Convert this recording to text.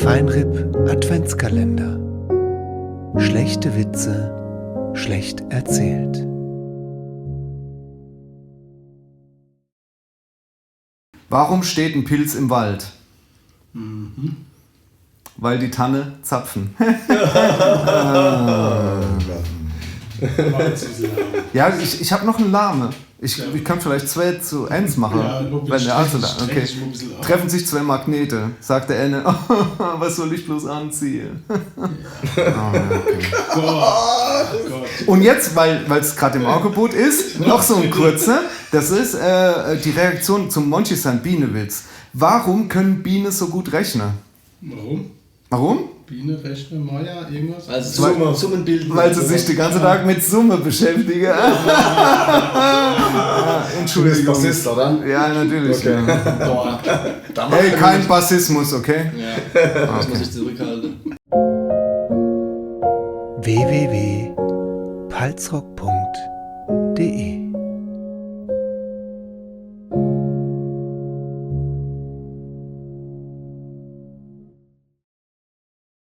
Feinripp Adventskalender. Schlechte Witze, schlecht erzählt. Warum steht ein Pilz im Wald? Weil die Tanne zapfen. Ja, ich habe noch einen Lahme. Ich kann vielleicht 2 zu 1 machen. Ja, wenn der also da, okay. Treffen sich 2 Magnete, sagt der eine. Was soll ich bloß anziehen? Und jetzt, weil es gerade im Angebot ist, noch so ein kurzer. Das ist die Reaktion zum Monchi-San-Biene-Witz. Warum können Bienen so gut rechnen? Warum? Biene, Rechner, Maya, irgendwas? Also Summen bilden. Weil sie sich den ganzen Tag mit Summe beschäftigen. Entschuldigung. Du bist Bassist, oder? Ja, natürlich. Okay. Ja. Hey, kein Bassismus, okay? Ja, muss man sich zurückhalten. www.palzrock.de